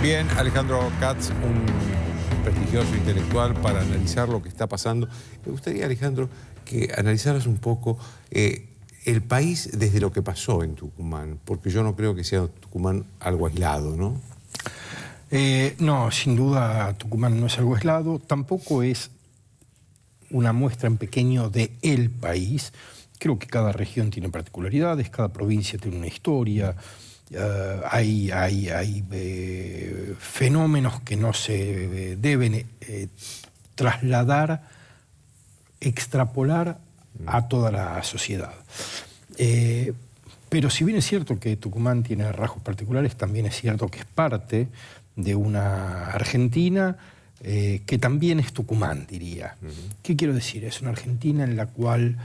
Bien, Alejandro Katz, un prestigioso intelectual para analizar lo que está pasando. Me gustaría, Alejandro, que analizaras un poco el país desde lo que pasó en Tucumán, porque yo no creo que sea Tucumán algo aislado, ¿no? No, sin duda Tucumán no es algo aislado, tampoco es una muestra en pequeño de el país. Creo que cada región tiene particularidades, cada provincia tiene una historia, hay fenómenos que no se deben trasladar, extrapolar a toda la sociedad. Pero si bien es cierto que Tucumán tiene rasgos particulares, también es cierto que es parte de una Argentina que también es Tucumán, diría. ¿Qué quiero decir? Es una Argentina en la cual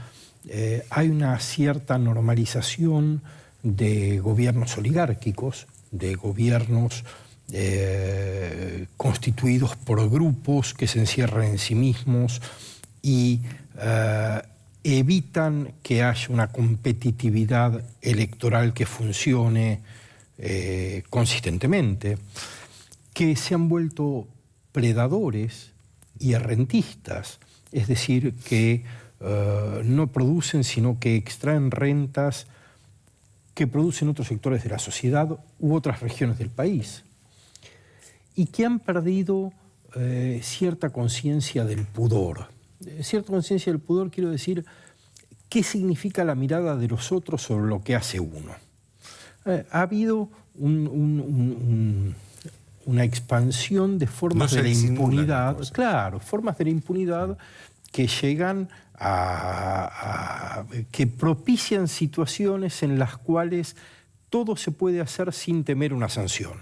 hay una cierta normalización de gobiernos oligárquicos, de gobiernos constituidos por grupos que se encierran en sí mismos y evitan que haya una competitividad electoral que funcione consistentemente, que se han vuelto predadores y rentistas, es decir, que no producen, sino que extraen rentas que producen otros sectores de la sociedad u otras regiones del país, y que han perdido cierta conciencia del pudor. Cierta conciencia del pudor, quiero decir, ¿qué significa la mirada de los otros sobre lo que hace uno? Ha habido una expansión de formas de la impunidad, claro, formas de la impunidad que llegan que propician situaciones en las cuales todo se puede hacer sin temer una sanción.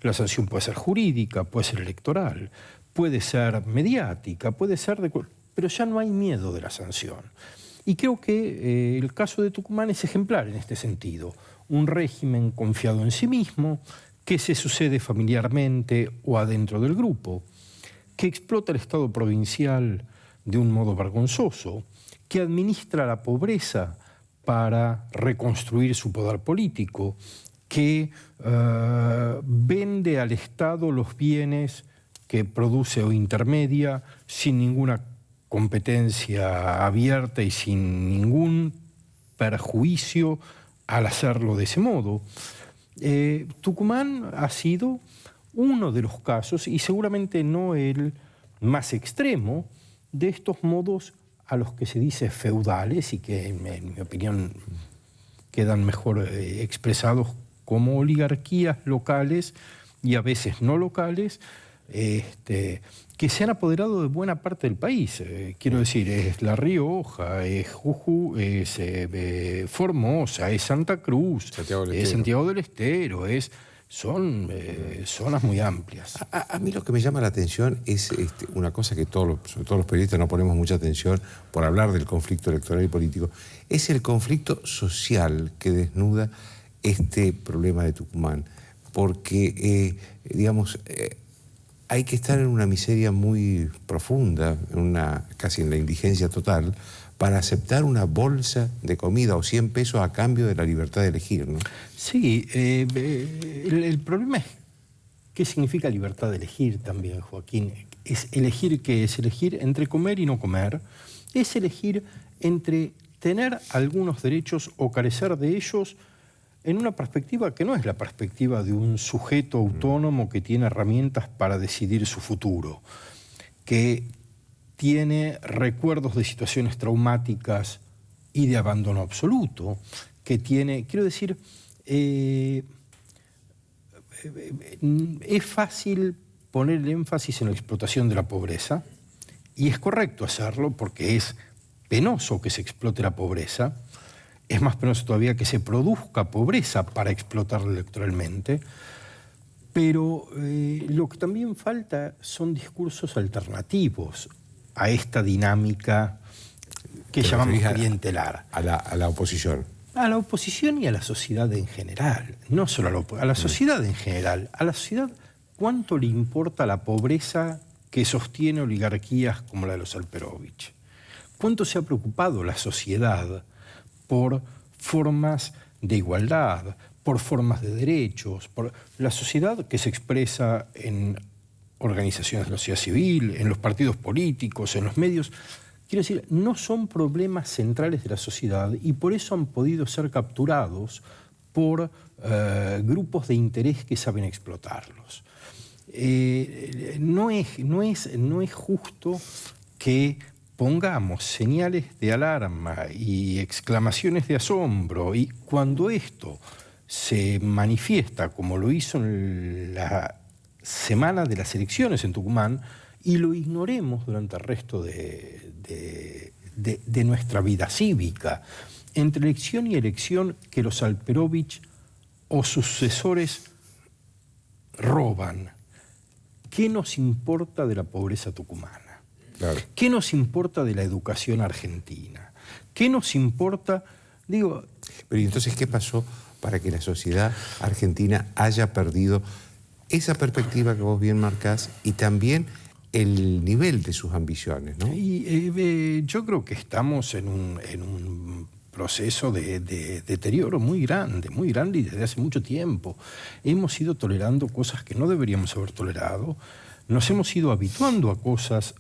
La sanción puede ser jurídica, puede ser electoral, puede ser mediática, puede ser pero ya no hay miedo de la sanción. Y creo que el caso de Tucumán es ejemplar en este sentido. Un régimen confiado en sí mismo, que se sucede familiarmente o adentro del grupo, que explota el Estado provincial de un modo vergonzoso, que administra la pobreza para reconstruir su poder político, que vende al Estado los bienes que produce o intermedia sin ninguna competencia abierta y sin ningún perjuicio al hacerlo de ese modo. Tucumán ha sido uno de los casos, y seguramente no el más extremo, de estos modos a los que se dice feudales y que, en mi opinión, quedan mejor expresados como oligarquías locales y a veces no locales, que se han apoderado de buena parte del país. Quiero decir, es La Rioja, es Jujuy, es Formosa, es Santa Cruz, es Santiago del Estero, son zonas muy amplias. A mí lo que me llama la atención es una cosa que sobre todo los periodistas no ponemos mucha atención por hablar del conflicto electoral y político, es el conflicto social que desnuda este problema de Tucumán. Porque, hay que estar en una miseria muy profunda, casi en la indigencia total, para aceptar una bolsa de comida o 100 pesos a cambio de la libertad de elegir, ¿no? Sí, el problema es qué significa libertad de elegir también, Joaquín. Es elegir qué es elegir entre comer y no comer, es elegir entre tener algunos derechos o carecer de ellos en una perspectiva que no es la perspectiva de un sujeto autónomo que tiene herramientas para decidir su futuro, que tiene recuerdos de situaciones traumáticas y de abandono absoluto, que tiene, quiero decir, es fácil poner el énfasis en la explotación de la pobreza, y es correcto hacerlo porque es penoso que se explote la pobreza, es más penoso todavía que se produzca pobreza para explotarla electoralmente, pero lo que también falta son discursos alternativos a esta dinámica que llamamos clientelar. A la oposición. A la oposición y a la sociedad en general, no solo a la sociedad en general. A la sociedad, ¿cuánto le importa la pobreza que sostiene oligarquías como la de los Alperovich? ¿Cuánto se ha preocupado la sociedad por formas de igualdad, por formas de derechos, por la sociedad que se expresa en organizaciones de la sociedad civil, en los partidos políticos, en los medios. Quiero decir, no son problemas centrales de la sociedad y por eso han podido ser capturados por grupos de interés que saben explotarlos. No es justo que pongamos señales de alarma y exclamaciones de asombro y cuando esto se manifiesta como lo hizo en la semana de las elecciones en Tucumán y lo ignoremos durante el resto de nuestra vida cívica. Entre elección y elección que los Alperovich o sus sucesores roban. ¿Qué nos importa de la pobreza tucumana? Claro. ¿Qué nos importa de la educación argentina? ¿Qué nos importa? Digo... Pero ¿y entonces qué pasó para que la sociedad argentina haya perdido esa perspectiva que vos bien marcás y también el nivel de sus ambiciones, ¿no? Y, yo creo que estamos en un proceso de deterioro muy grande y desde hace mucho tiempo. Hemos ido tolerando cosas que no deberíamos haber tolerado, nos hemos ido habituando a cosas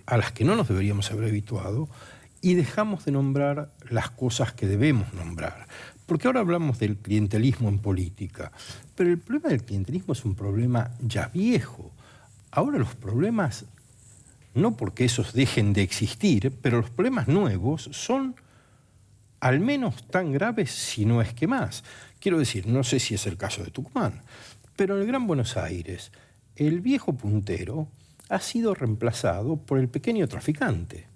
a las que no nos deberíamos haber habituado y dejamos de nombrar las cosas que debemos nombrar. Porque ahora hablamos del clientelismo en política, pero el problema del clientelismo es un problema ya viejo. Ahora los problemas, no porque esos dejen de existir, pero los problemas nuevos son al menos tan graves, si no es que más. Quiero decir, no sé si es el caso de Tucumán, pero en el Gran Buenos Aires, el viejo puntero ha sido reemplazado por el pequeño traficante.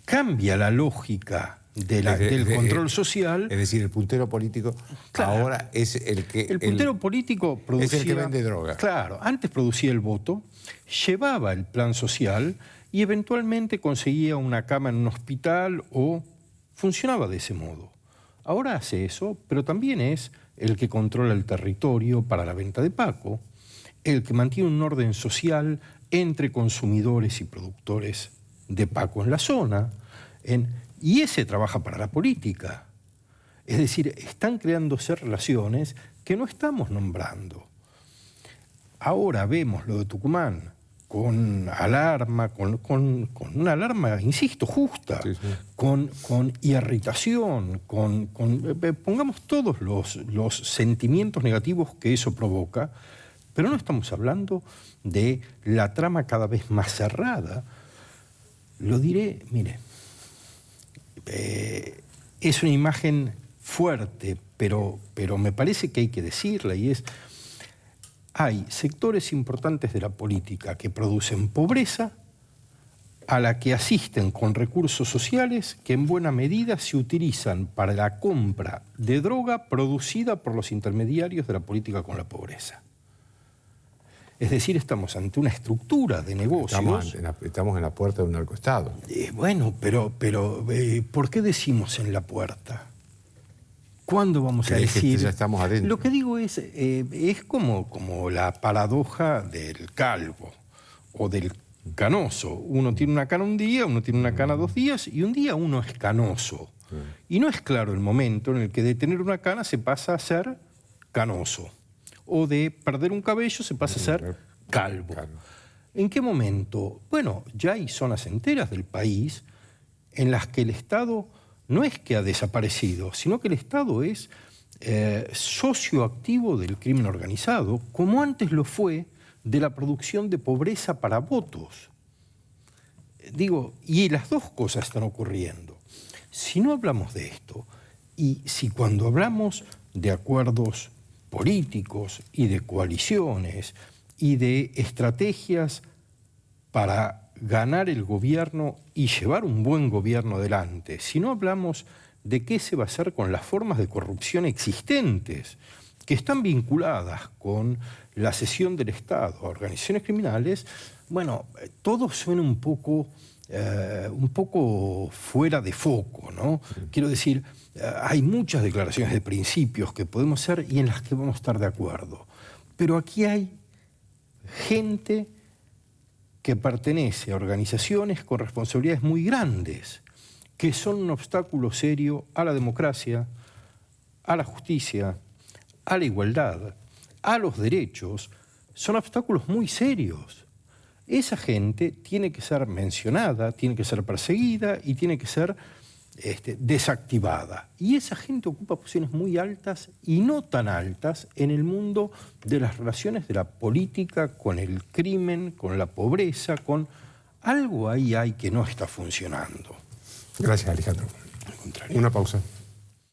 Cambia la lógica del control social. Es decir, el puntero político ahora es el que... El puntero político producía... Es el que vende droga. Claro, antes producía el voto, llevaba el plan social y eventualmente conseguía una cama en un hospital o funcionaba de ese modo. Ahora hace eso, pero también es el que controla el territorio para la venta de Paco, el que mantiene un orden social entre consumidores y productores de Paco en la zona, y ese trabaja para la política. Es decir, están creándose relaciones que no estamos nombrando. Ahora vemos lo de Tucumán con alarma, con una alarma, insisto, justa, sí, sí. Con irritación, pongamos todos los sentimientos negativos que eso provoca, pero no estamos hablando de la trama cada vez más cerrada. Lo diré, mire, es una imagen fuerte, pero me parece que hay que decirla, y es: hay sectores importantes de la política que producen pobreza, a la que asisten con recursos sociales que en buena medida se utilizan para la compra de droga producida por los intermediarios de la política con la pobreza. Es decir, estamos ante una estructura de negocios... Estamos en la puerta de un narcoestado. Bueno, pero ¿por qué decimos en la puerta? ¿Cuándo vamos a decir? Ya estamos adentro. Lo que digo es como la paradoja del calvo o del canoso. Uno tiene una cana un día, uno tiene una cana 2 días y un día uno es canoso. Y no es claro el momento en el que de tener una cana se pasa a ser canoso. O de perder un cabello se pasa a ser calvo. ¿En qué momento? Bueno, ya hay zonas enteras del país en las que el Estado no es que ha desaparecido, sino que el Estado es socio activo del crimen organizado, como antes lo fue de la producción de pobreza para votos. Digo, y las dos cosas están ocurriendo. Si no hablamos de esto, y si cuando hablamos de acuerdos políticos y de coaliciones y de estrategias para ganar el gobierno y llevar un buen gobierno adelante, si no hablamos de qué se va a hacer con las formas de corrupción existentes que están vinculadas con la cesión del Estado a organizaciones criminales, bueno, todo suena un poco fuera de foco, ¿no? Quiero decir, hay muchas declaraciones de principios que podemos hacer y en las que vamos a estar de acuerdo. Pero aquí hay gente que pertenece a organizaciones con responsabilidades muy grandes, que son un obstáculo serio a la democracia, a la justicia, a la igualdad, a los derechos, son obstáculos muy serios. Esa gente tiene que ser mencionada, tiene que ser perseguida y tiene que ser desactivada. Y esa gente ocupa posiciones muy altas y no tan altas en el mundo de las relaciones de la política con el crimen, con la pobreza, con algo ahí hay que no está funcionando. Gracias, Alejandro. Al contrario. Una pausa.